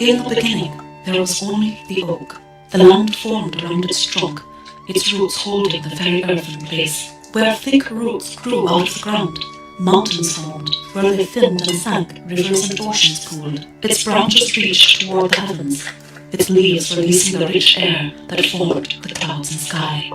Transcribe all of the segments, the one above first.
In the beginning, there was only the oak. The land formed around its trunk, its roots holding the very earth in place. Where thick roots grew out of the ground, mountains formed. Where they thinned and sank, rivers and oceans pooled. Its branches reached toward the heavens, its leaves releasing the rich air that formed the clouds and sky.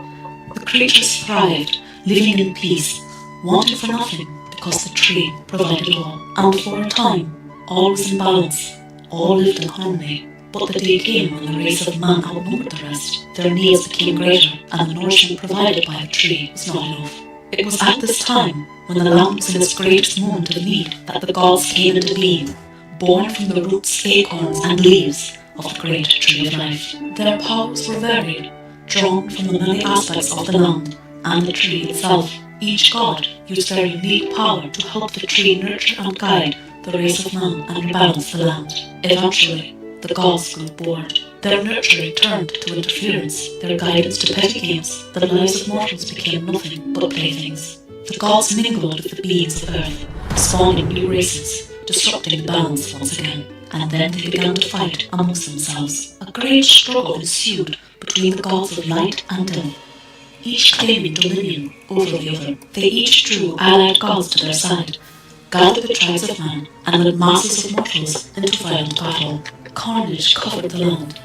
The creatures thrived, living in peace, wanting for nothing, because the tree provided all. And for a time, all was in balance. All lived in harmony, but the day came when the race of man outnumbered the rest. Their needs became greater, and the nourishment provided by the tree was not enough. It was at this time, when the land was in its greatest moment of need, that the gods came into being, born from the roots, acorns, and leaves of the great tree of life. Their powers were varied, drawn from the many aspects of the land and the tree itself. Each god used their unique power to help the tree nurture and guide the race of man and rebalance the land. Eventually, the gods grew bored. Their nurturing turned to interference, their guidance to petty games. The lives of mortals became nothing but playthings. The gods mingled with the beings of earth, spawning new races, disrupting the balance once again. And then they began to fight amongst themselves. A great struggle ensued between the gods of light and death, each claiming dominion over the other. They each drew allied gods to their side, gathered the tribes of man, and led masses of mortals into violent battle. Carnage covered the land.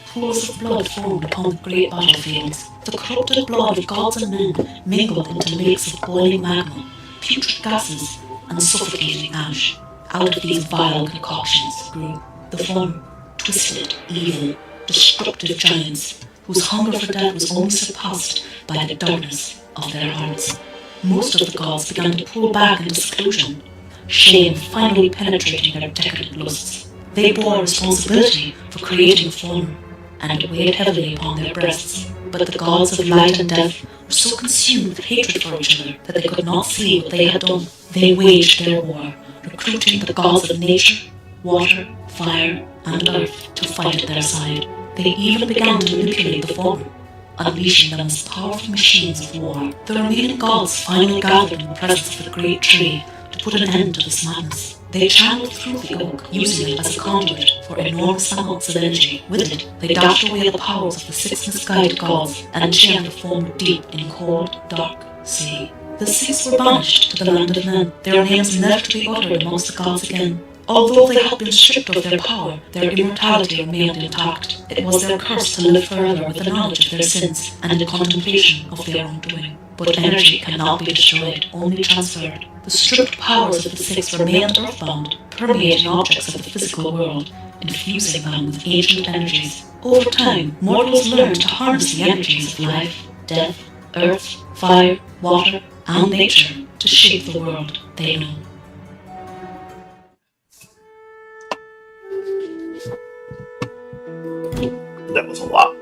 Pools of blood formed upon the great battlefields. The corrupted blood of gods and men mingled into lakes of boiling magma, putrid gases, and suffocating ash. Out of these vile concoctions grew the form, twisted, evil, destructive giants, whose hunger for death was only surpassed by the darkness of their hearts. Most of the gods began to pull back into seclusion, shame finally penetrating their decadent lusts. They bore responsibility for creating a form, and it weighed heavily upon their breasts. But the gods of light and death were so consumed with hatred for each other that they could not see what they had done. They waged their war, recruiting the gods of nature, water, fire, and earth to fight at their side. They even began to manipulate the former, unleashing them as powerful machines of war. The remaining gods finally gathered in the presence of the great tree to put an end to this madness. They channeled through the oak, using it as a conduit for enormous amounts of energy. With it, they dashed away the powers of the six misguided gods and enchained the former deep in cold, dark sea. The six were banished to the land of men, their names never to be uttered amongst the gods again. Although they had been stripped of their power, their immortality remained intact. It was their curse to live forever with the knowledge of their sins and in contemplation of their own doing. But energy cannot be destroyed, only transferred. The stripped powers of the six remained earthbound, permeating objects of the physical world, infusing them with ancient energies. Over time, mortals learned to harness the energies of life, death, earth, fire, water, and nature to shape the world they know. That was a lot.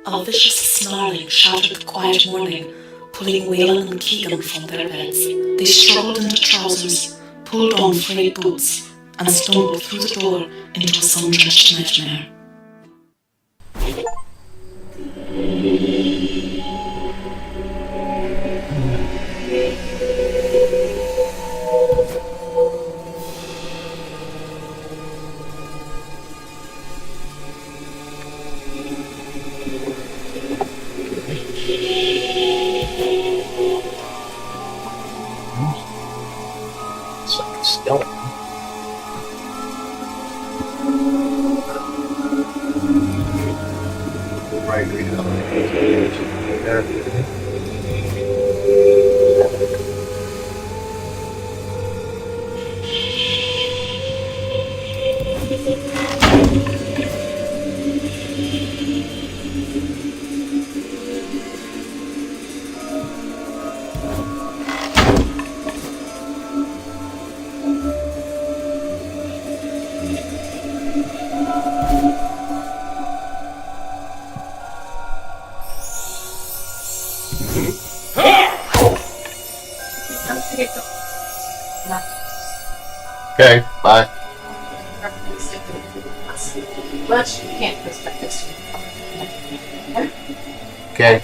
A vicious snarling shattered the quiet morning, pulling Wayland and Keegan from their beds. They struggled into trousers, pulled on frayed boots, and stumbled through the door into a sun-drenched nightmare. It's like a skeleton. Right, read it there. Okay, bye. But you can't respect this. Okay.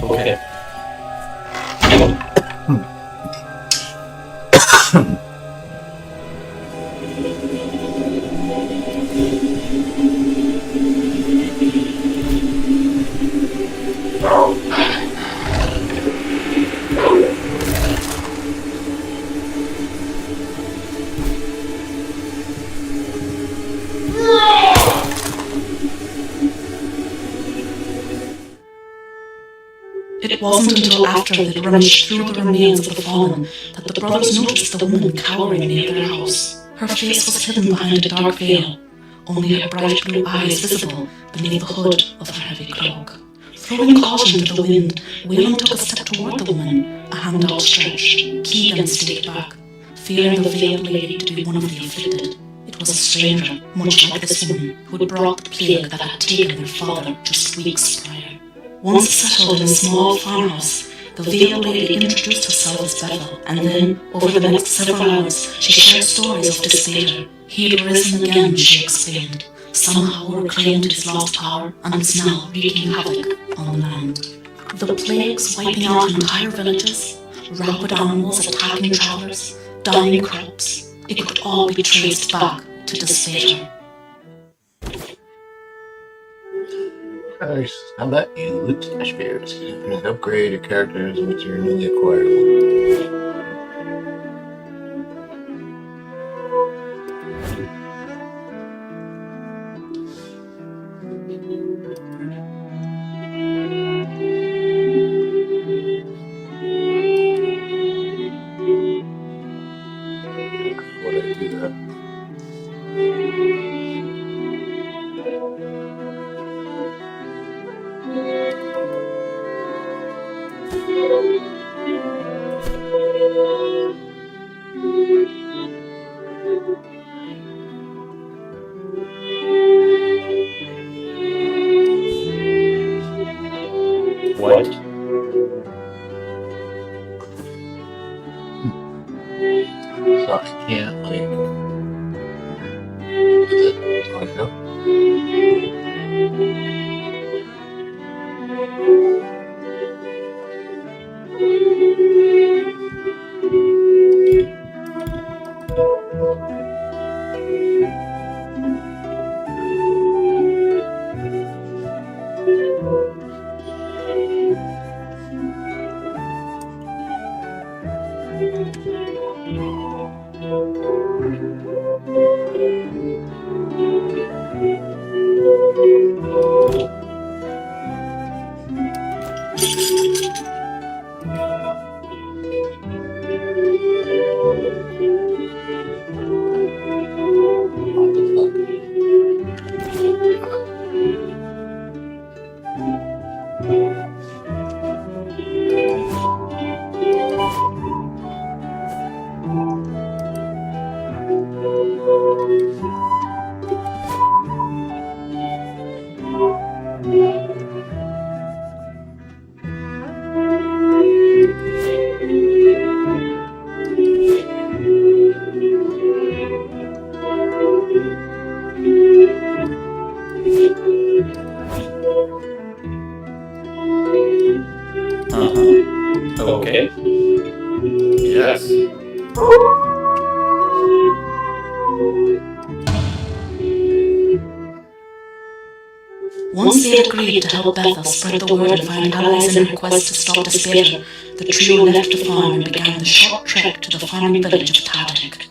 Okay. It wasn't until after they'd rummaged through the remains of the fallen that the brothers noticed the woman cowering near their house. Her face was hidden behind a dark veil, only her bright blue eyes visible beneath the hood of her heavy cloak. Throwing caution to the wind, Wayland took a step toward the woman, a hand outstretched. Keegan stayed back, fearing the veiled lady to be one of the afflicted. It was a stranger, much like this woman, who had brought the plague that had taken their father just weeks prior. Once settled in a small farmhouse, the veiled lady introduced herself as Bethel, and then, over the next several hours, she shared stories of Despater. He had risen again, she explained, somehow reclaimed his lost power, and was now wreaking havoc on the land. The plagues wiping out entire villages, rabid animals attacking travelers, dying crops. It could all be traced back to Despater. Nice. How about you, loot stash bears? You can upgrade your characters with your newly acquired loot. What I do that? What? So I can't like. Is it like no? What the fuck? Okay. Yes. Once they had agreed to help Bethel spread the word and find allies in her quest to stop Despater, the trio left the farm and began the short trek to the farming village of Tadek.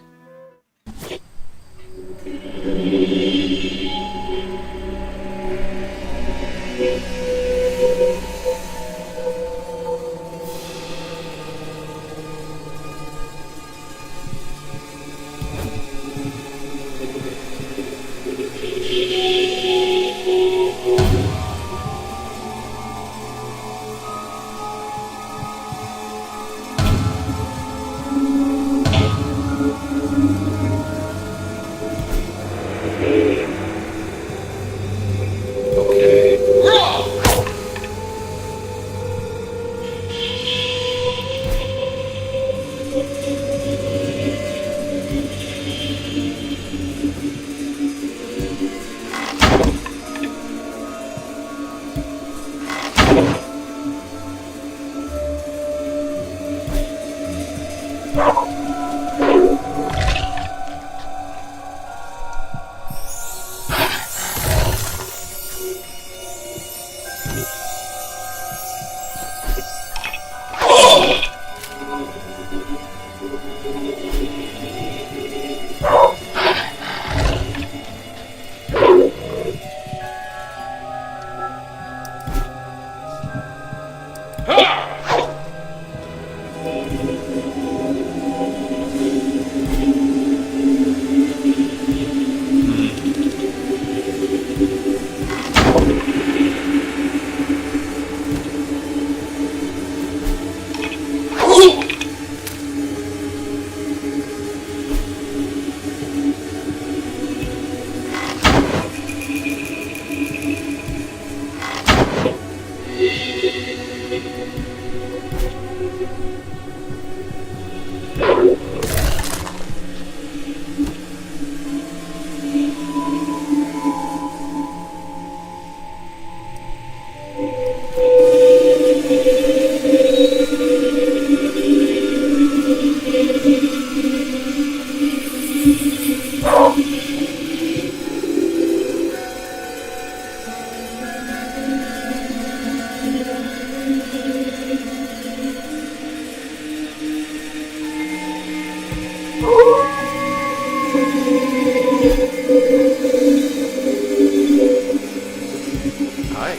Hi.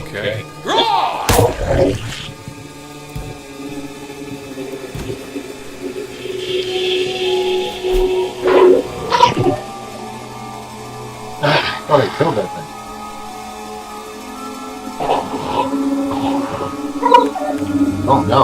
Okay. Okay. Oh, they killed that thing. Oh no.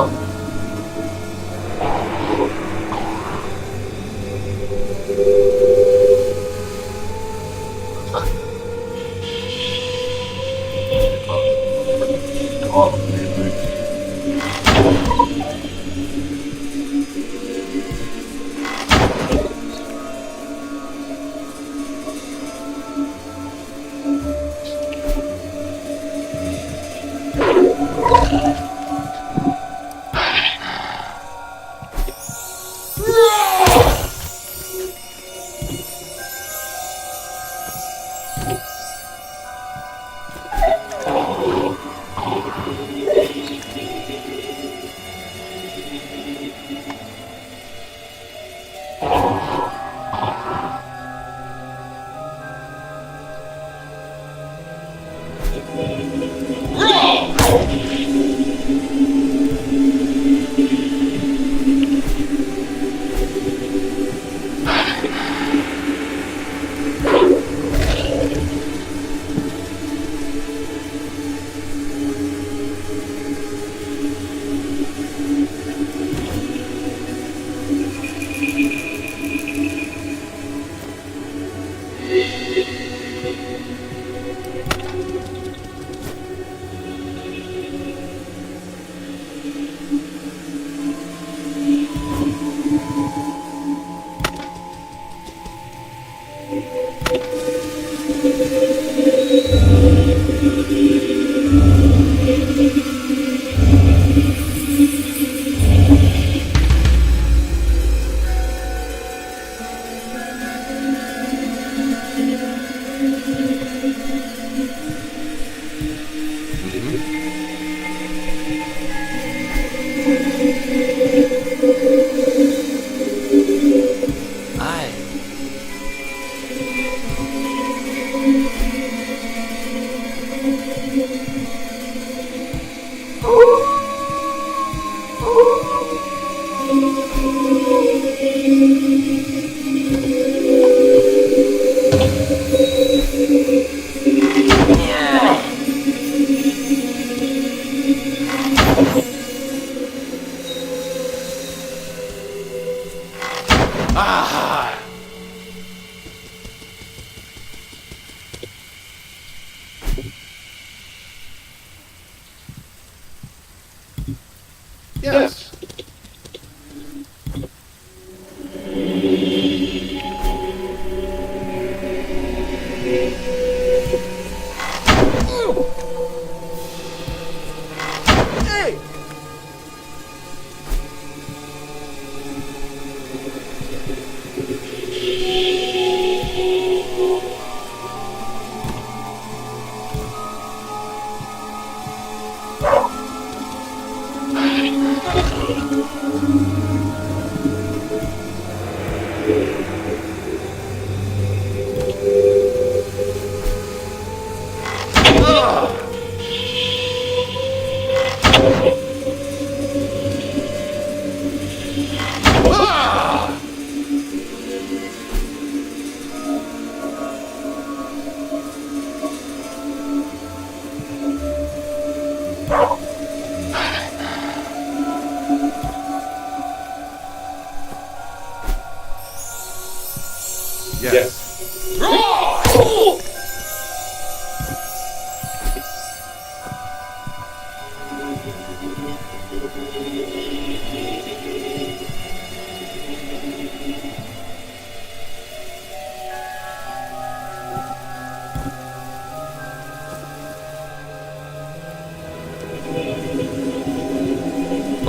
Hi. Ah! Yes. Hey!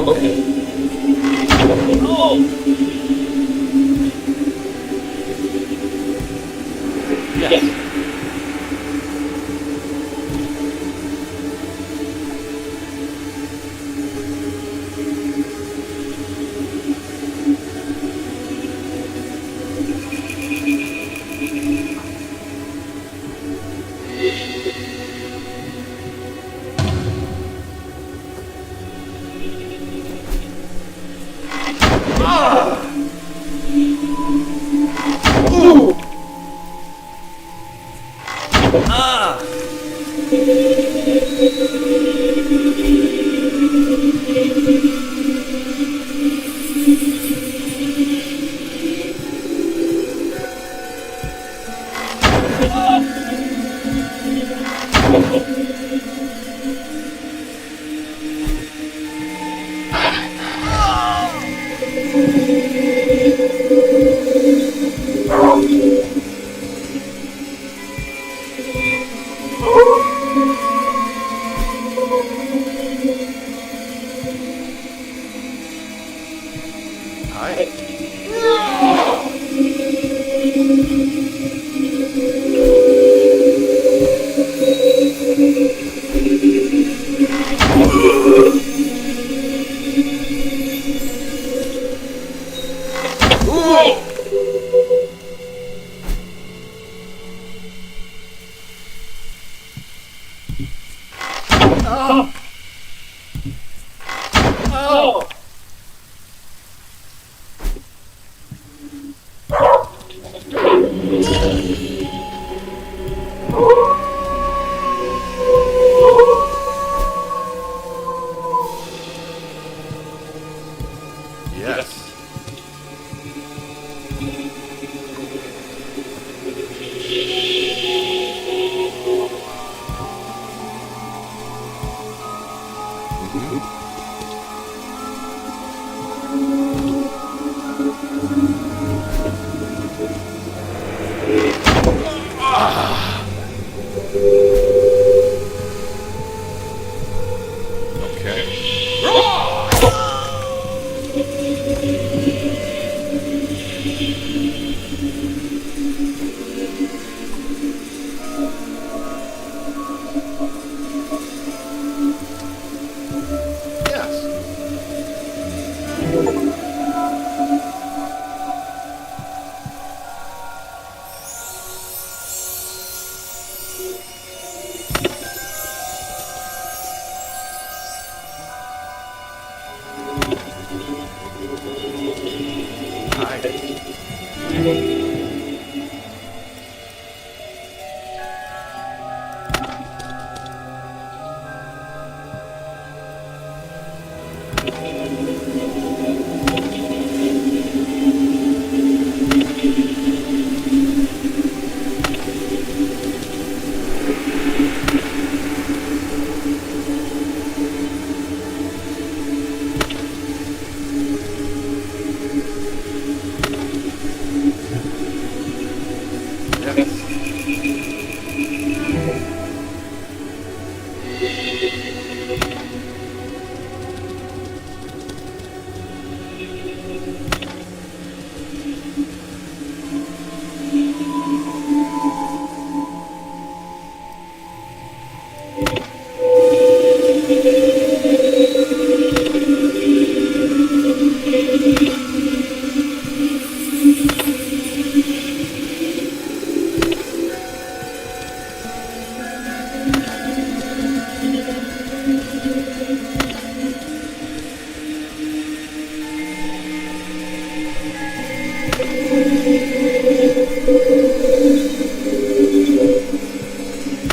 Yes.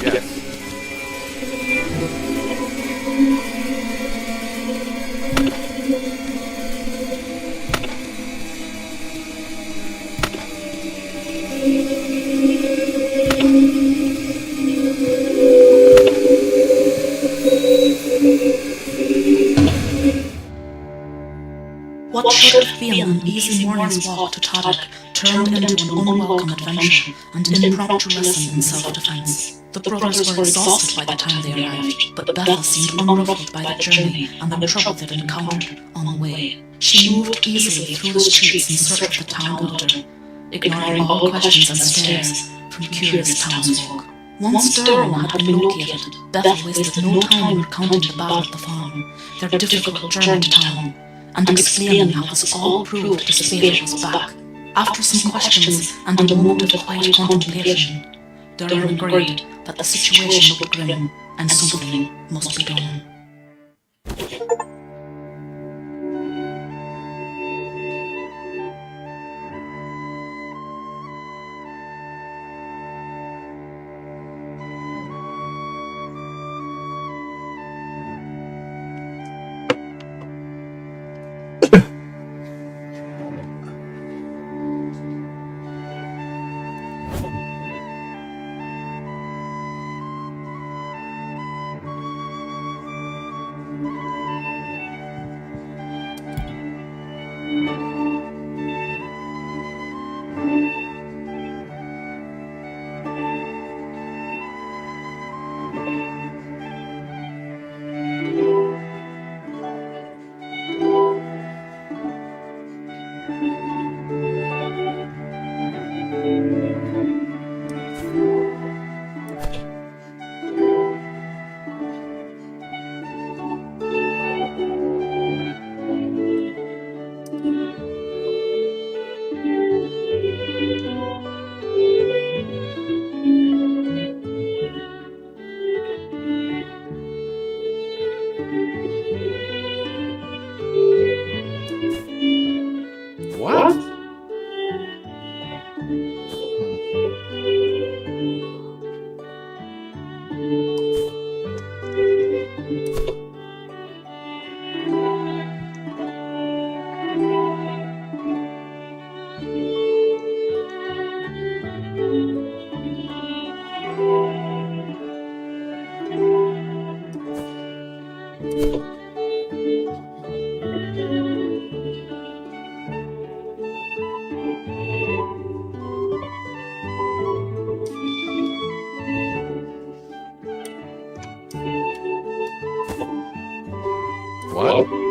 Yes. What should have been an easy morning's walk to Tadek turned into an unwelcome adventure and impromptu lesson in self-defense. The brothers were exhausted by the time they arrived, but Bethel seemed unruffled by the journey and the trouble they'd encountered on the way. She moved easily through the streets in search of the town elder, ignoring all questions and stares from curious townsfolk. Once Durham had been located, Bethel wasted no time recounting the battle at the farm, their difficult journey to town, and explaining how this all proved the spade was back. After some questions and a moment of quiet contemplation, Durham agreed that the situation looked grim and something must be done. What? What?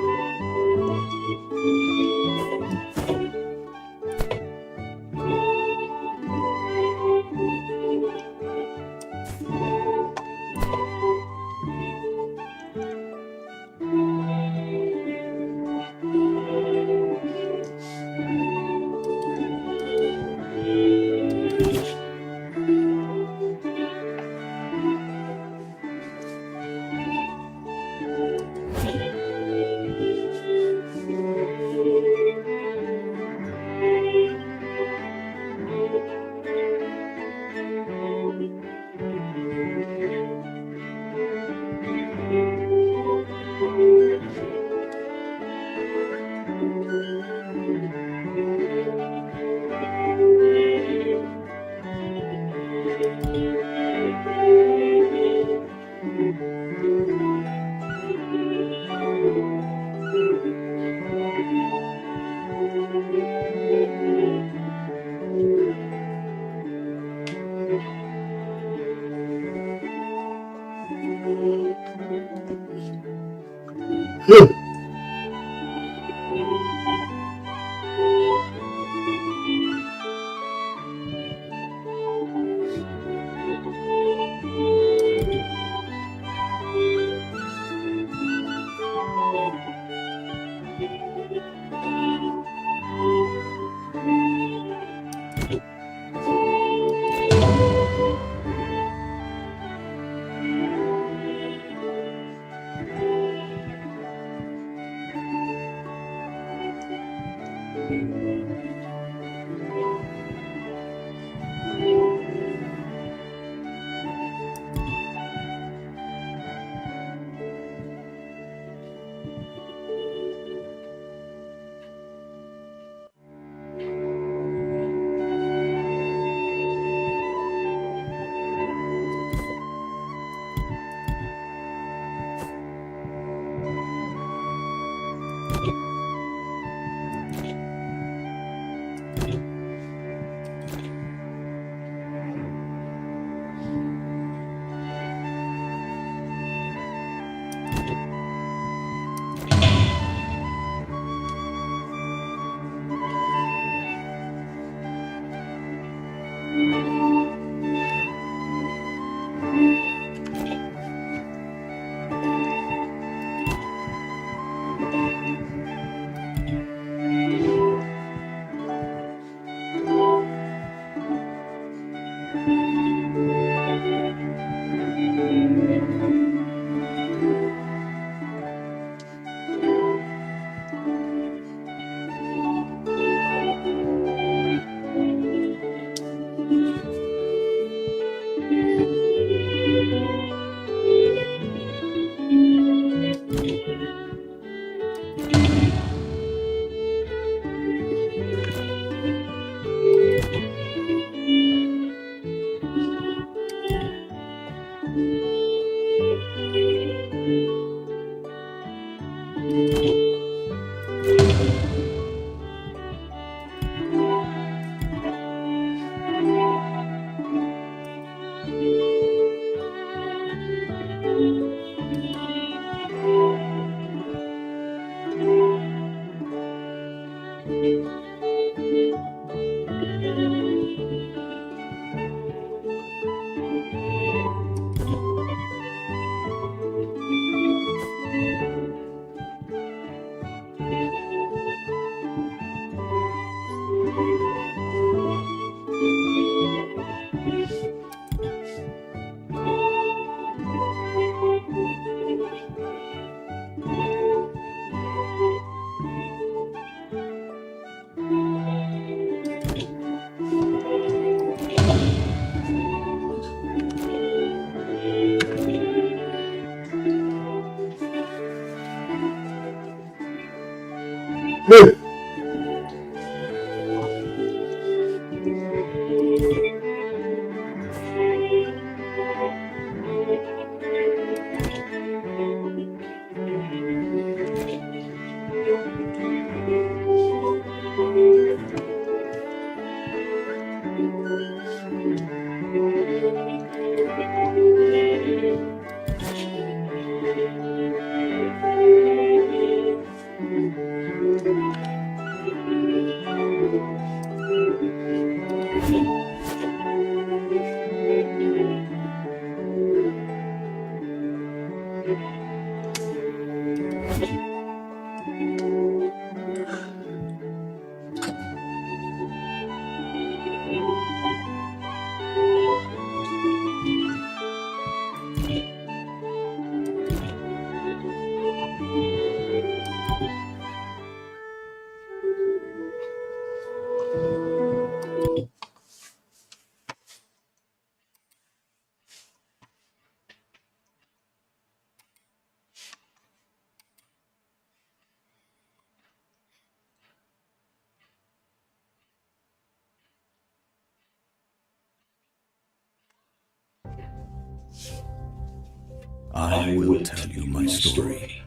I will tell you my story,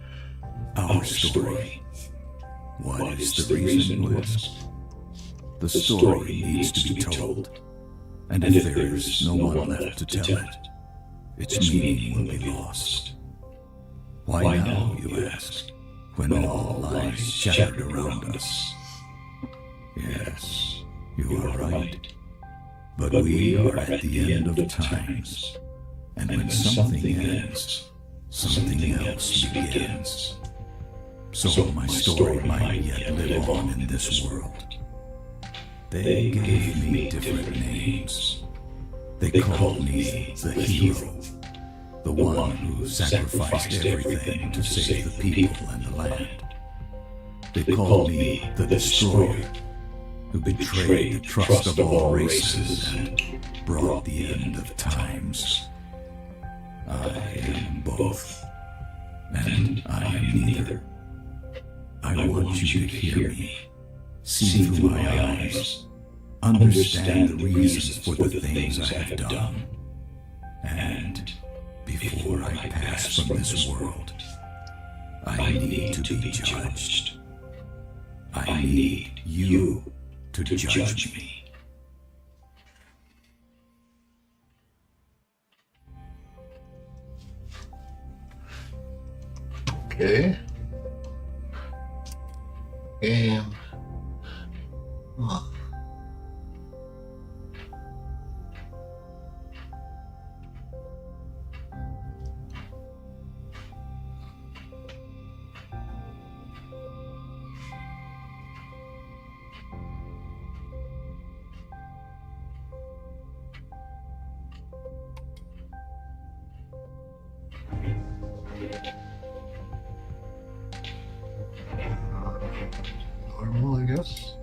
our story. What is the reason, you ask? The story needs to be told, and if there is no one left to tell it, its meaning will be lost. Why now, you ask, when all lies shattered around us? Yes, you are right, but we are at the end of times. And when something ends, something else begins. So my story might yet live on in this world. They gave me different names. They called me the hero, the one who sacrificed everything to save the people and the land. They called me the destroyer, who betrayed the trust of all races and brought the end of times. I am both, and I am neither. I want you to hear me, see through my eyes, understand the reasons for the things I have done, and before I pass from this world, I need to be judged. I need you to judge me. Okay. And normal, I guess.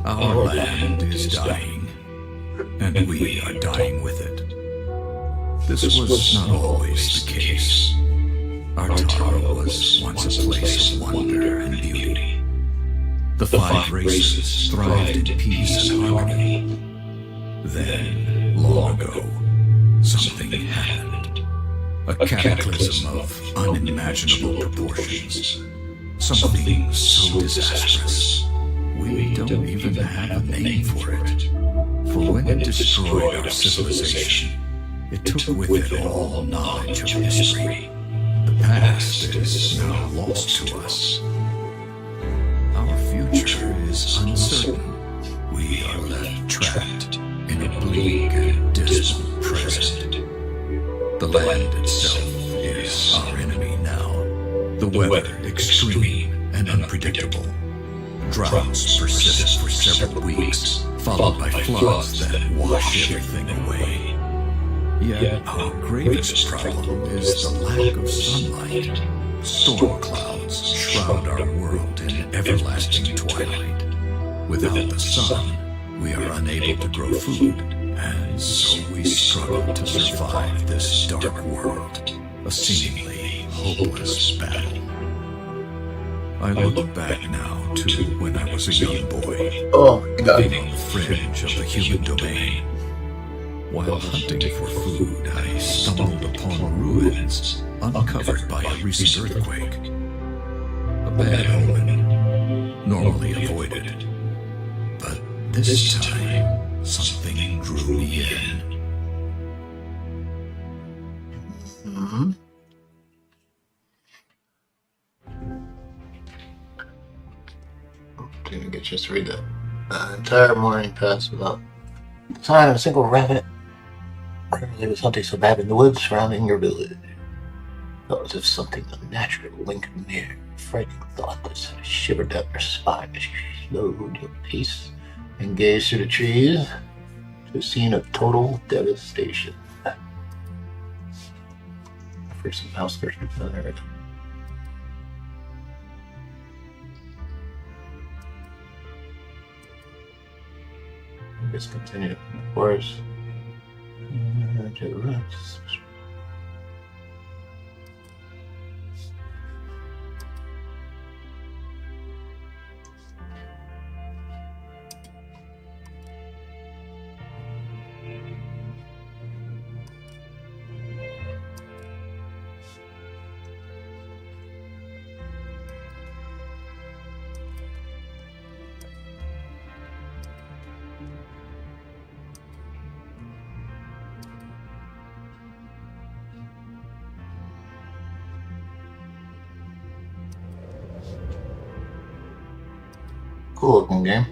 Our land is dying, and we are dying with it. This was not always the case. Artaro was once a place of wonder and beauty. The five races thrived in peace and harmony. Then, long ago, something happened. A cataclysm of unimaginable proportions. Something so disastrous. We don't even have a name for it. For when it destroyed our civilization, it took with it all knowledge of history. The past is now lost to us. Our future is uncertain. We are left trapped in a bleak and dismal present. land itself is our enemy now. The weather extreme and unpredictable. Droughts persist for several weeks, followed by floods that wash everything away. Yet our gravest problem is the lack of sunlight. Storm clouds shroud our world in everlasting twilight. Without the sun, we are unable to grow food, and so we struggle to survive this dark world, a seemingly hopeless battle. I look back now to when I was a young boy, Oh, God. living on the fringe of the human domain. While hunting for food, I stumbled upon ruins uncovered by a recent earthquake. A bad omen, normally avoided. But this time, something drew me in. Mm-hmm. Didn't get a chance to read that. Entire morning passed without sign of a single rabbit. There was hunting so bad in the woods surrounding your village. Felt as if something unnatural lingered near. A frightening thought that sent a shiver down your spine as you slowed your pace and gazed through the trees to a scene of total devastation. First, some house first, another. Just continue, of course. To the roots. Cool looking game.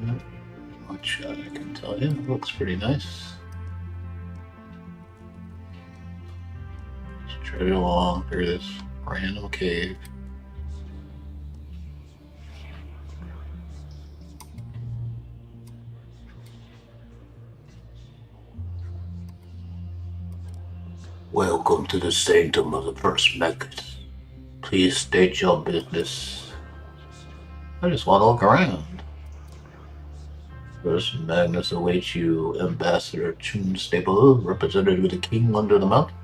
Not much I can tell you. It looks pretty nice. Let's tread along through this random cave. Welcome to the sanctum of the first Meccas. Please state your business. I just want to look around. First Magnus awaits you, Ambassador Tunstable, representative of the King under the mountain.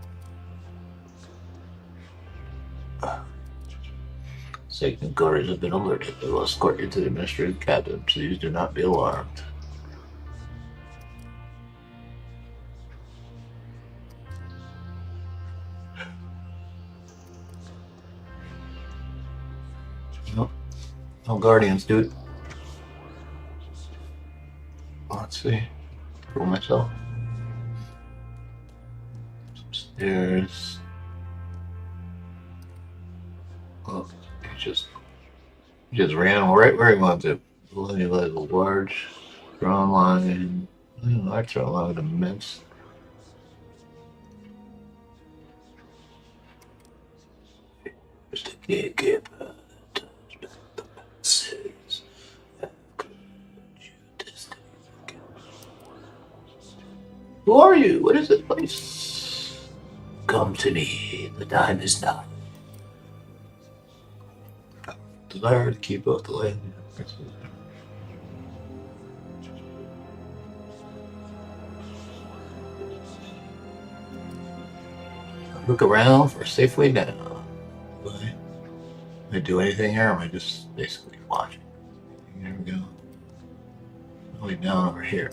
Sacred guards have been alerted. They will escort you to the administrative cabin. Please do not be alarmed. No guardians, dude. Let's see. For myself. Some stairs. Oh, he just ran right where he wanted to. He led a large, strong line. I throw a lot of immense. Just a gatekeeper. Who are you? What is this place? Come to me. The time is now. Desire to keep up the land. Look around for a safe way down. Can I do anything here, or am I just basically watching? There we go. Way down over here.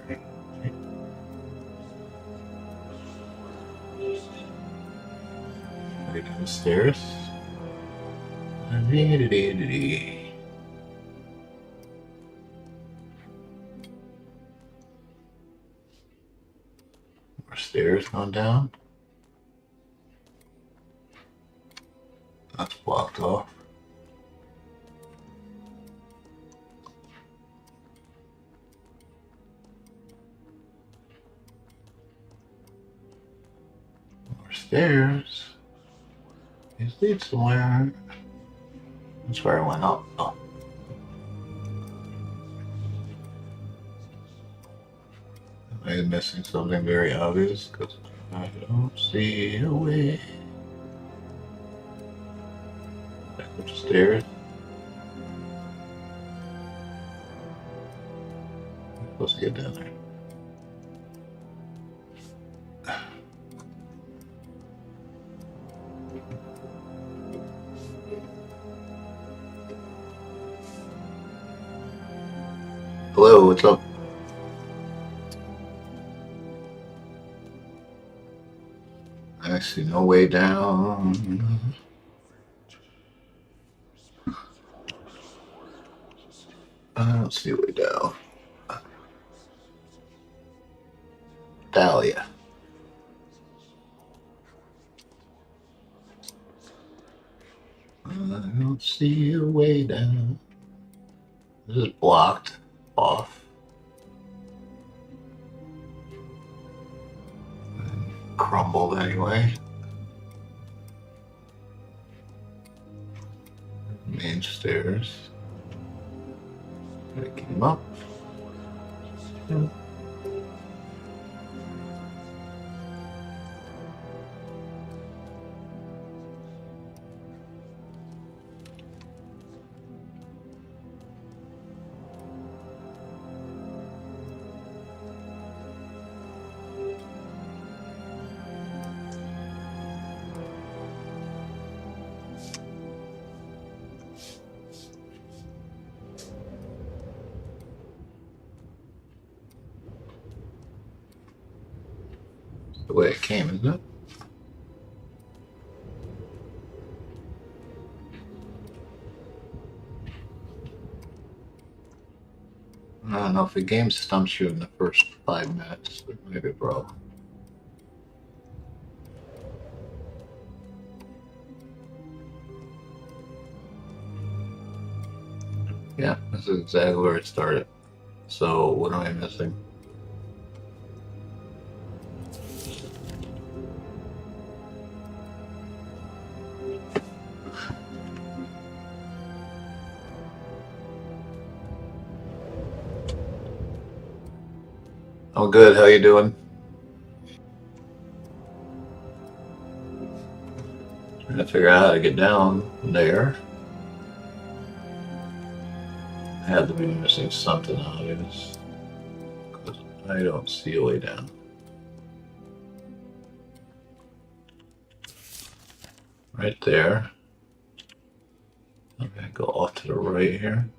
Right down the stairs. More stairs going down. That's blocked off. stairs. These lead somewhere. That's where I went up. Oh. Am I missing something very obvious? Because I don't see a way. Back up the stairs. I'm supposed to get down there. Hello, what's up? I see no way down. I don't see a way down. Dahlia. I don't see a way down. This is blocked off. Crumbled anyway. Main stairs. I came up. Yeah. The way it came, isn't it? I don't know if the game stumps you in the first 5 minutes. There might be a problem. Yeah, this is exactly where it started. So what am I missing? Oh, good. How you doing? Trying to figure out how to get down there. I had to be missing something obvious. Because I don't see a way down. Right there. I'm gonna go off to the right here.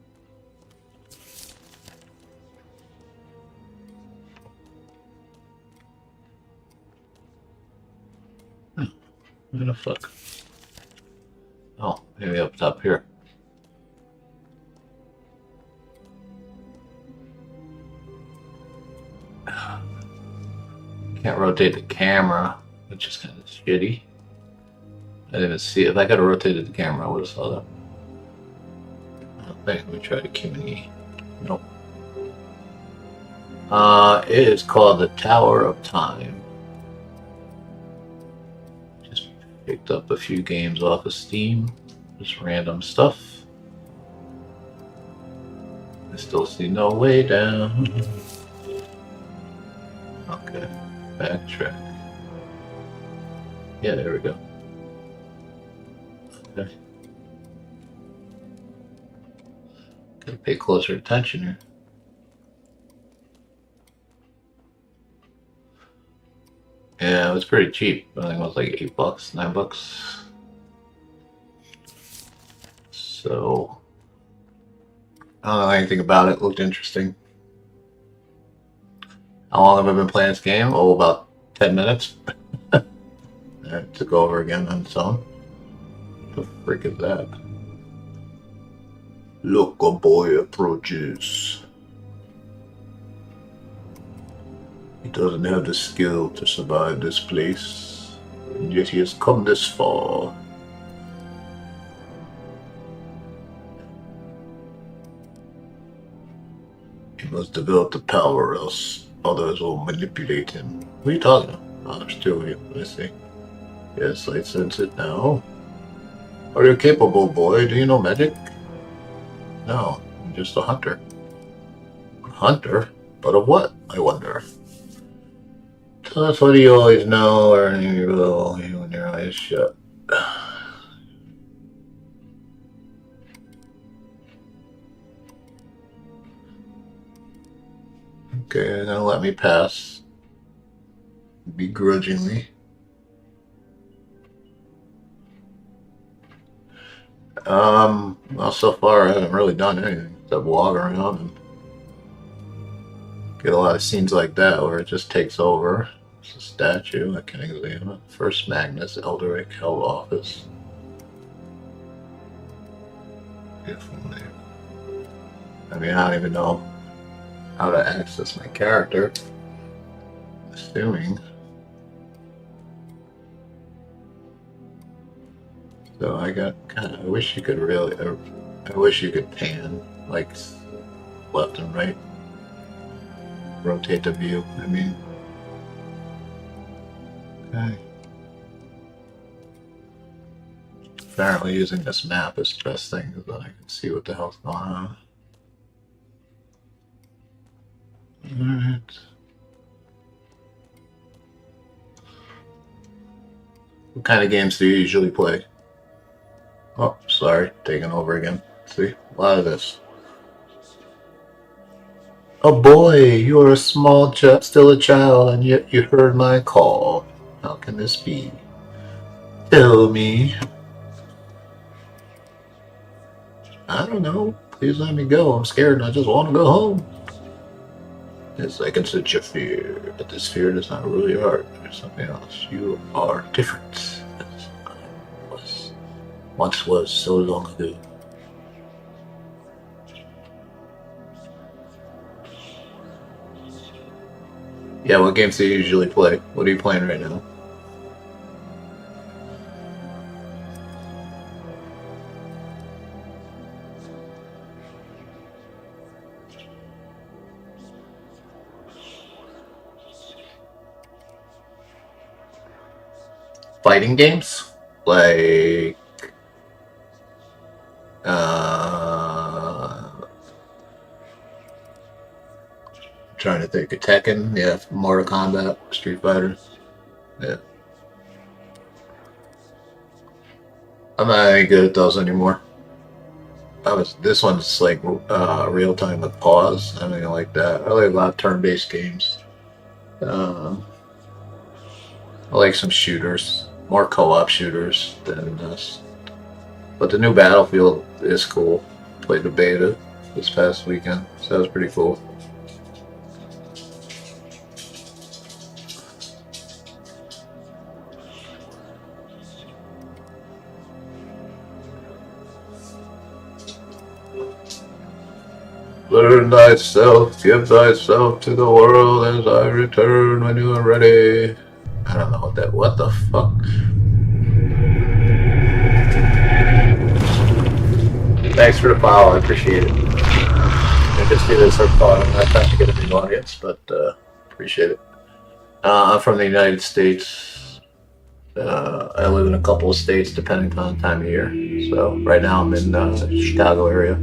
Where the fuck? Oh, maybe up top here. Can't rotate the camera, which is kind of shitty. I didn't even see it. If I could have rotated the camera, I would have saw that. I don't think. Let me try the Q&E. Nope. It is called the Tower of Time. Just picked up a few games off of Steam. Just random stuff. I still see no way down. Okay. Backtrack. Yeah, there we go. Okay. Gotta pay closer attention here. Yeah, it was pretty cheap. I think it was like $8, $9. So I don't know anything about it. Looked interesting. How long have I been playing this game? Oh, about 10 minutes. To go over again on its own. What the frick is that? Look, a boy approaches. He doesn't have the skill to survive this place, and yet he has come this far. He must develop the power, else others will manipulate him. What are you talking about? Oh, I'm still here. Let's see. Yes, I sense it now. Are you capable, boy? Do you know magic? No, I'm just a hunter. A hunter? But of what, I wonder? Tell us what you always know, or you will when your eyes shut. Okay, they're gonna let me pass. Begrudgingly. Well, so far I haven't really done anything except walk around and get a lot of scenes like that where it just takes over. It's a statue. I can examine it. First Magnus Elderic held office. Beautiful name. I mean, I don't even know how to access my character. Assuming. So I got kind of. I wish you could really. I wish you could pan like left and right. Rotate the view. I mean. Okay. Apparently, using this map is the best thing because then I can see what the hell's going on. Alright. What kind of games do you usually play? Oh, sorry, taking over again. See, a lot of this. Oh boy, you are a small child, still a child, and yet you heard my call. How can this be? Tell me. I don't know. Please let me go. I'm scared and I just want to go home. Yes, I can sense your fear, but this fear does not rule your heart. There's something else. You are different. As I once was so long ago. Yeah, what games do you usually play? What are you playing right now? Fighting games? Like... trying to think of Tekken, yeah, Mortal Kombat, Street Fighter, yeah. I'm not any good at those anymore. This one's like real time with pause. I mean, like that. I like a lot of turn-based games. I like some shooters, more co-op shooters than this. But the new Battlefield is cool. Played the beta this past weekend, so that was pretty cool. Learn thyself, give thyself to the world as I return when you are ready. I don't know what the fuck? Thanks for the follow, I appreciate it. I just do this for fun. I'm not trying to get a big audience, but appreciate it. I'm from the United States. I live in a couple of states depending on the time of year. So right now I'm in the Chicago area.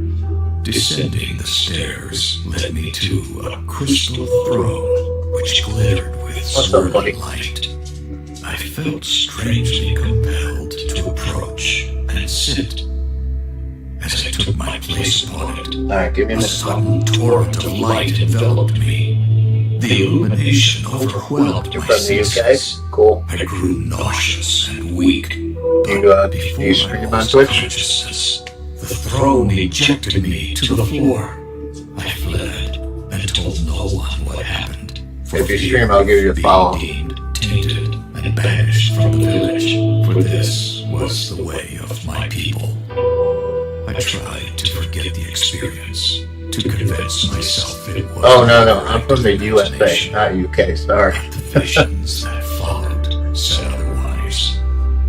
Descending the stairs led me to a crystal throne which glittered with swirling light. I felt strangely compelled to approach and sit. As I took my place upon it, Alright, give me a a minute. sudden torrent of light enveloped me. The illumination overwhelmed You're my from the UK? senses. Cool. I grew nauseous and weak. Do Before you I stream on lost Twitch? consciousness, the throne ejected me to the floor. I fled and told no one what happened. For If you fear stream, I'll give you a of being follow. deemed tainted and banished from the village, for this was the way of my people. I tried to forget the experience, to convince myself it was. Oh, no, I'm from the USA, hallucination. not UK, sorry. But the visions that followed said otherwise.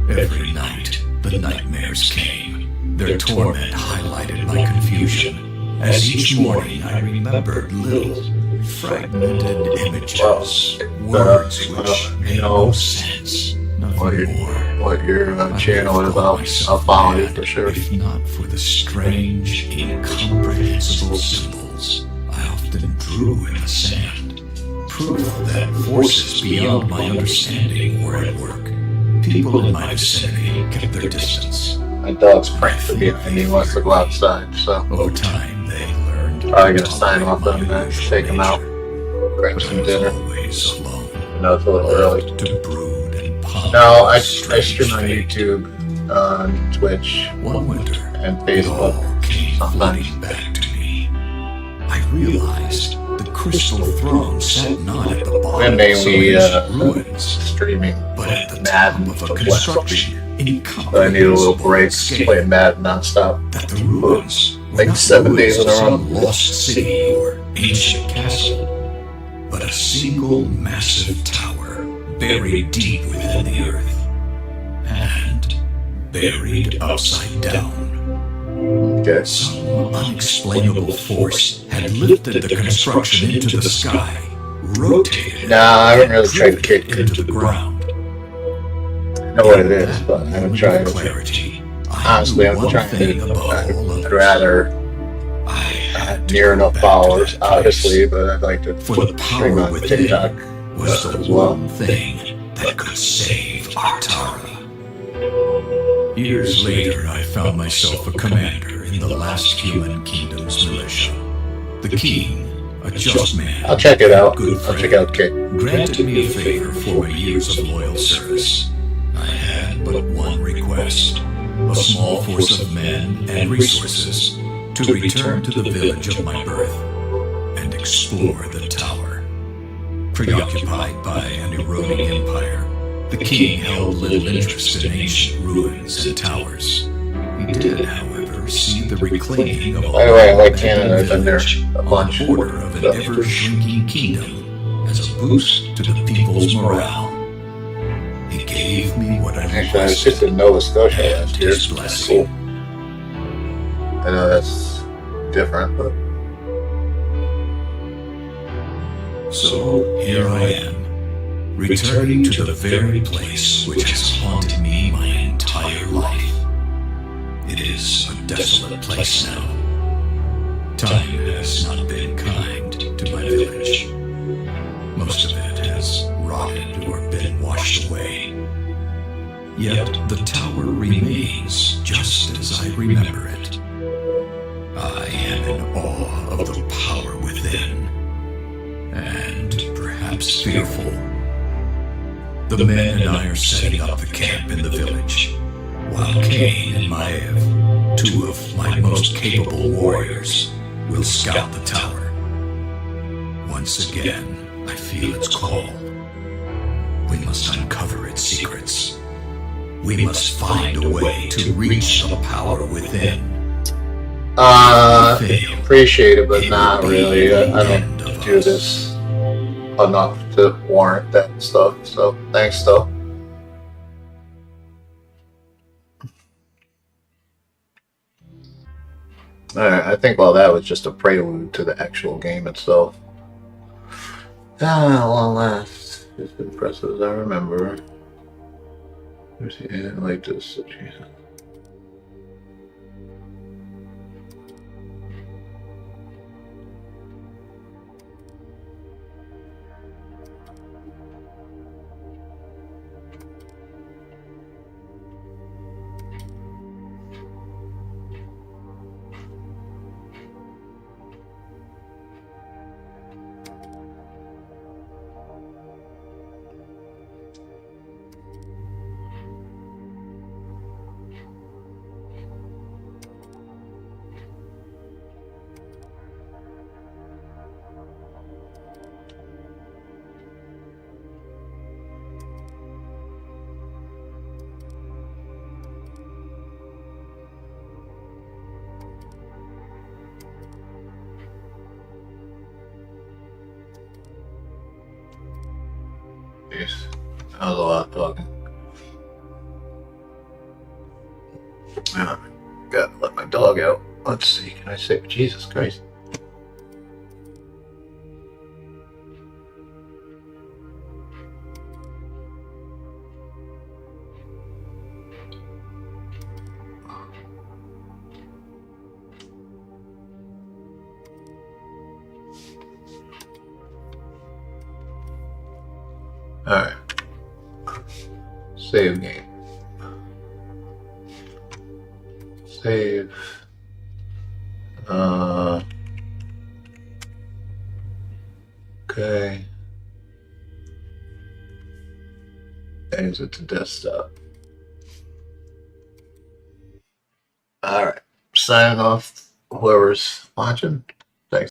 Every night, the nightmares came. Their torment highlighted my confusion, as each morning I remembered little, fragmented images, words which made no sense. Nothing more. what your I would channel have is thought about. I'll myself follow you mad for sure. If not for the strange, incomprehensible symbols I often drew in the sand. Proof that forces beyond my understanding were at work. People in my vicinity kept their distance. My dog's pranked to behind me. He wants to go outside, so Over time, they learned. probably to gonna sign tolerate off my on that. unusual Take him out, nature. grab But I some was dinner. always alone. You know, it's a little early. Left to brood and ponder No, I strange stream on fate. YouTube, on Twitch, One winter, and it all Facebook. came sometimes. flooding back to me. I realized the crystal throne sat not at the We're bottom of mainly some ruins, streaming but at the Madden top of for a Flash. construction So I need a little incomprehensible break scale. playing Madden nonstop. That the ruins were Like not 7 days ruins in a of row. some lost city or ancient castle, but a single massive tower buried deep within the earth, and buried upside down. Okay. Some unexplainable force had lifted the construction into the sky, rotated it, Nah, I haven't and really tried driven Kick. it into the ground. I know what it is, but I haven't tried it. Clarity, I Honestly, knew I'm one trying thing to. above all I'd others. rather I had to near go enough back to followers, that place. obviously, but I'd like to For the stream power on within TikTok was the as well. one thing that could save Artara. Years later, I found myself a commander in the last human kingdom's militia. The king, a just man, I'll check it out. good I'll friend, check out Kick. granted me a favor for my years of loyal service. I had but one request: a small force of men and resources to return to the village of my birth and explore the tower. Preoccupied by an eroding empire, the king held little interest in ancient ruins and towers. He did, however, see the reclaiming of all By the way, I like abandoned Canada. I've been there village a on bunch. the border of an So- ever-shrinking kingdom as a boost to the people's morale. He gave me what I Actually, I was just requested, in Nova Scotia and last year. his blessing. Cool. I know that's different, but So here I am, returning to the very place which has haunted me my entire life. It is a desolate place now. Time has not been kind to my village. Most of it has rotted or been washed away. Yet the tower remains just as I remember it. I am in awe of the power within, and perhaps fearful. The men and I are setting up the camp in the village, while Cain and Maev, two of my most capable warriors, will scout the tower. Once again, I feel its call. We must uncover its secrets. We must find a way to reach the power within. Fail. appreciate it, but It not would be really. the I end don't of do us. this enough to warrant that stuff. So thanks, though. Alright, I think that was just a prelude to the actual game itself. Long last. As impressive as I remember. There's the end like this. Jesus. Jeez, that was a lot of talking. Yeah, gotta let my dog out. Let's see, can I say Jesus Christ? Save game. Save. Okay. Exit to desktop. All right. Signing off. Whoever's watching.